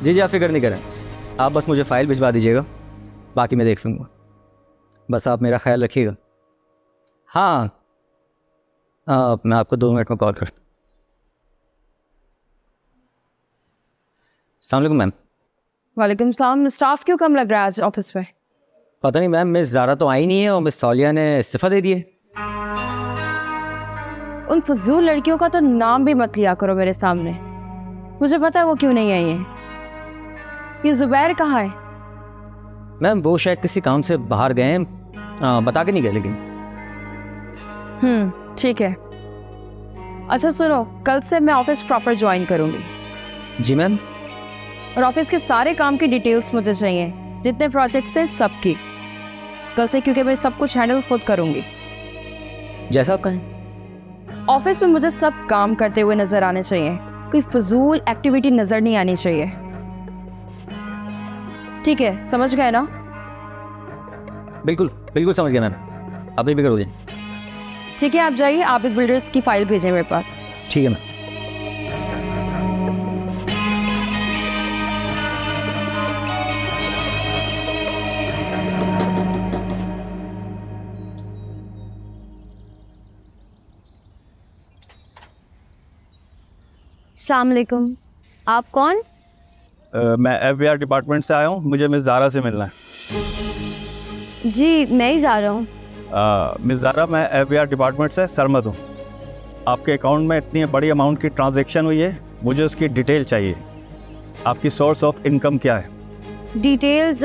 जी जी, आप फिक्र नहीं करें, आप बस मुझे फ़ाइल भिजवा दीजिएगा, बाकी मैं देख लूँगा। बस आप मेरा ख्याल रखिएगा। हाँ मैं आपको 2 मिनट में कॉल करता हूँ। अस्सलाम वालेकुम मैम। वालेकुम सलाम। स्टाफ क्यों कम लग रहा है आज ऑफिस में? पता नहीं मैम, मिस ज़ारा तो आई नहीं है और मिस सौलिया ने इस्तीफ़ा दे दिए। उन फजूल लड़कियों का तो नाम भी मत लिया करो मेरे सामने। मुझे पता है वो क्यों नहीं आई है। ये जुबैर कहाँ है? मैम वो शायद किसी काम से बाहर गए हैं, बता के नहीं गए लेकिन। ठीक है। अच्छा सुनो, कल से मैं ऑफिस प्रॉपर ज्वाइन करूंगी। जी मैम। और ऑफिस के सारे काम की डिटेल्स मुझे चाहिए, जितने प्रोजेक्ट्स हैं सबकी, कल से, क्योंकि मैं सब कुछ हैंडल खुद करूंगी। जैसा आप कहें। ऑफिस में मुझे सब काम करते हुए नजर आने चाहिए, कोई फजूल एक्टिविटी नजर नहीं आनी चाहिए। ठीक है, समझ गए ना? बिल्कुल बिल्कुल समझ गया मैम, आप भी फिक्र हो जाए। ठीक है, आप जाइए, आप एक बिल्डर्स की फाइल भेजें मेरे पास। ठीक है मैम। अस्सलाम वालेकुम। आप कौन? मैं FBR डिपार्टमेंट से आया हूँ, मुझे मिस ज़ारा से मिलना है। जी मैं ही जा रहा हूँ। मिस ज़ारा, मैं FBR डिपार्टमेंट से सरमद हूँ। आपके अकाउंट में इतनी बड़ी अमाउंट की ट्रांजैक्शन हुई है, मुझे उसकी डिटेल चाहिए। आपकी सोर्स ऑफ इनकम क्या है? डिटेल्स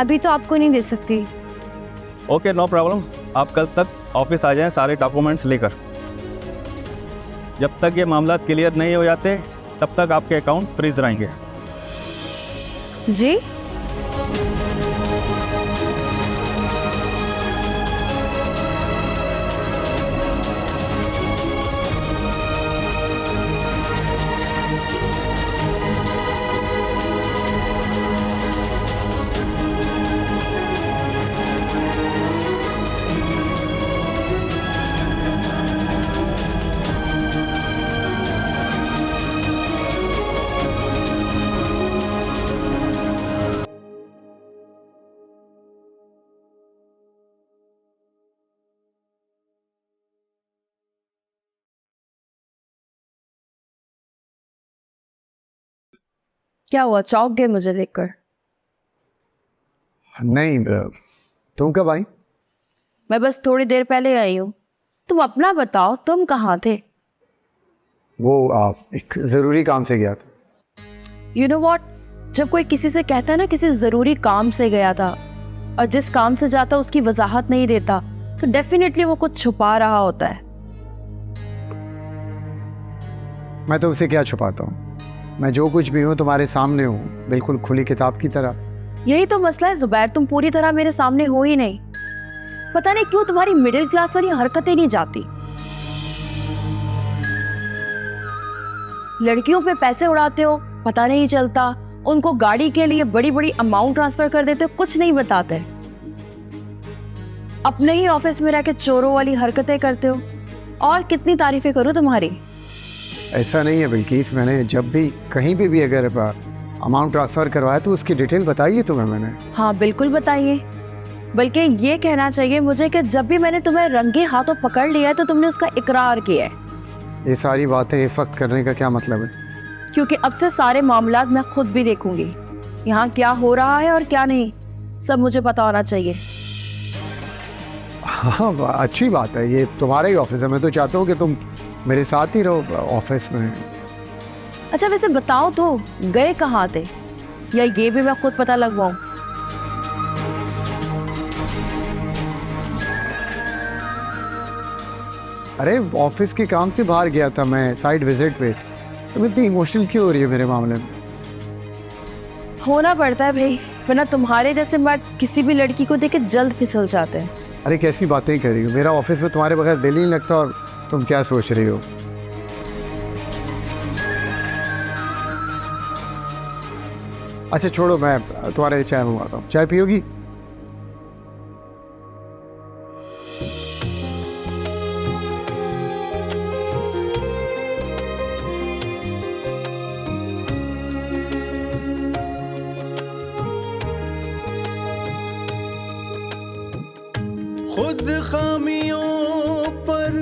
अभी तो आपको नहीं दे सकती। Okay, no problem. आप कल तक ऑफिस आ जाएं सारे डॉक्यूमेंट्स लेकर। जब तक ये मामला क्लियर नहीं हो जाते तब तक आपके अकाउंट फ्रीज रहेंगे। जी क्या हुआ, चौंक गए मुझे देखकर? नहीं, तुम कब आई? मैं बस थोड़ी देर पहले आई हूँ। तुम अपना बताओ, तुम कहाँ थे? वो एक ज़रूरी काम से गया था। यू नो वॉट, जब कोई किसी से कहता है ना किसी ज़रूरी काम से गया था, और जिस काम से जाता उसकी वजाहत नहीं देता, तो डेफिनेटली वो कुछ छुपा रहा होता है। मैं तो उसे क्या छुपाता हूँ, मैं जो कुछ भी हूँ तुम्हारे सामने हूँ, बिल्कुल खुली किताब की तरह। यही तो मसला है जुबैर, तुम पूरी तरह मेरे सामने हो ही नहीं। पता नहीं क्यों तुम्हारी मिडिल क्लास वाली हरकतें नहीं जाती। लड़कियों पे पैसे उड़ाते हो, पता नहीं चलता। उनको गाड़ी के लिए बड़ी बड़ी अमाउंट ट्रांसफर कर देते हो, कुछ नहीं बताते। अपने ही ऑफिस में रह के चोरों वाली हरकतें करते हो। और कितनी तारीफें करूं तुम्हारी। ऐसा नहीं है बिल्किस, मैंने जब भी कहीं पे भी अगर अमाउंट ट्रांसफ़र करवाया तो उसकी डिटेल बताइए तुम्हें मैंने। हाँ बिल्कुल बताइए, बल्कि ये कहना चाहिए मुझे कि जब भी मैंने तुम्हें रंगे हाथों पकड़ लिया है तो तुमने उसका इकरार किया है। ये सारी बातें इस वक्त करने का क्या मतलब है? क्योंकि अब से सारे मामलात मैं खुद भी देखूंगी। यहाँ क्या हो रहा है और क्या नहीं, सब मुझे पता होना चाहिए। हाँ अच्छी बात है, ये तुम्हारा ही ऑफिस है, मैं तो चाहता हूँ कि तुम मेरे साथ ही रहो ऑफिस में। अच्छा वैसे बताओ तो, गए कहाँ थे, या ये भी मैं खुद पता लगवाऊं? अरे ऑफिस के काम से बाहर गया था मैं, साइड विजिट पे। तुम इतनी इमोशनल क्यों हो रही है मेरे मामले में? होना पड़ता है भाई, वरना तुम्हारे जैसे मर्द किसी भी लड़की को देख के जल्द फिसल जाते हैं। अरे कैसी बातें कर रही हो, मेरा ऑफिस में तुम्हारे बगैर दिल ही नहीं लगता, और तुम क्या सोच रही हो? अच्छा छोड़ो, मैं तुम्हारे लिए चाय मंगवाता हूँ, चाय पियोगी? खुद खामियों पर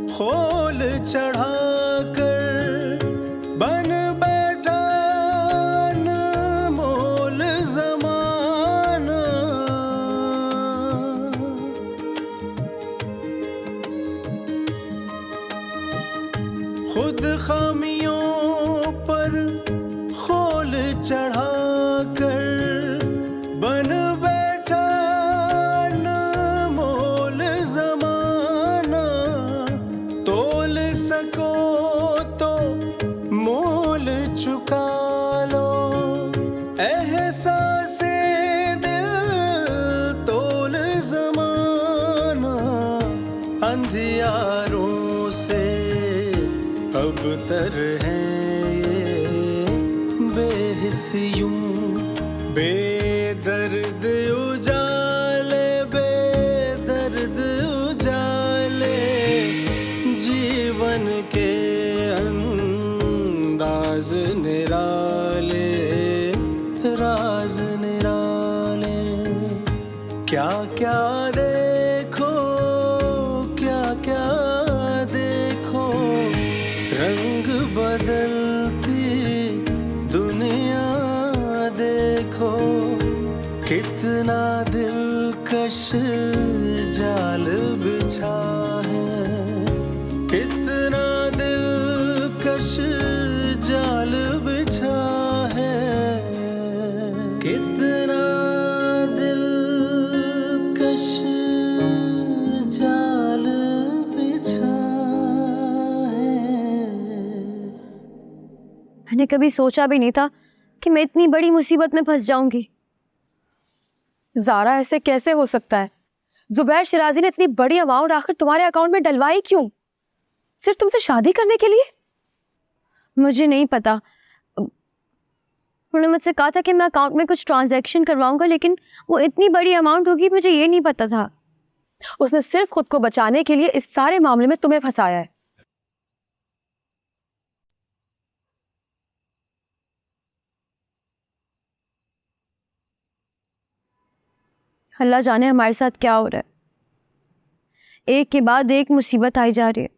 खोल चढ़ाकर बन बैठा अनमोल ज़माना। खुद खामियों पर खोल चढ़ाकर बन बैठा अनमोल ज़माना। तोल सको तो मोल चुका लो, एहसासे दिल तोल ज़माना। अंधियारों से अब तर हैं ये बेहिस्सियों, बेदर्द उजाले, बेदर्द उजाले। जीवन के अंदाज निराले, राज निराले। क्या क्या देखो, क्या क्या देखो, रंग बदलती दुनिया देखो। कितना दिलकश जाल बिछा है, कितना दिलकश जाल बिछा है, कितना दिलकश जाल बिछा है। मैंने कभी सोचा भी नहीं था कि मैं इतनी बड़ी मुसीबत में फंस जाऊंगी। ज़ारा ऐसे कैसे हो सकता है? जुबैर शिराजी ने इतनी बड़ी अमाउंट आखिर तुम्हारे अकाउंट में डलवाई क्यों? सिर्फ तुमसे शादी करने के लिए? मुझे नहीं पता। उन्होंने मुझसे कहा था कि मैं अकाउंट में कुछ ट्रांजैक्शन करवाऊंगा, लेकिन वो इतनी बड़ी अमाउंट होगी मुझे ये नहीं पता था। उसने सिर्फ खुद को बचाने के लिए इस सारे मामले में तुम्हें फंसाया है। अल्लाह जाने हमारे साथ क्या हो रहा है। एक के बाद एक मुसीबत आई जा रही है।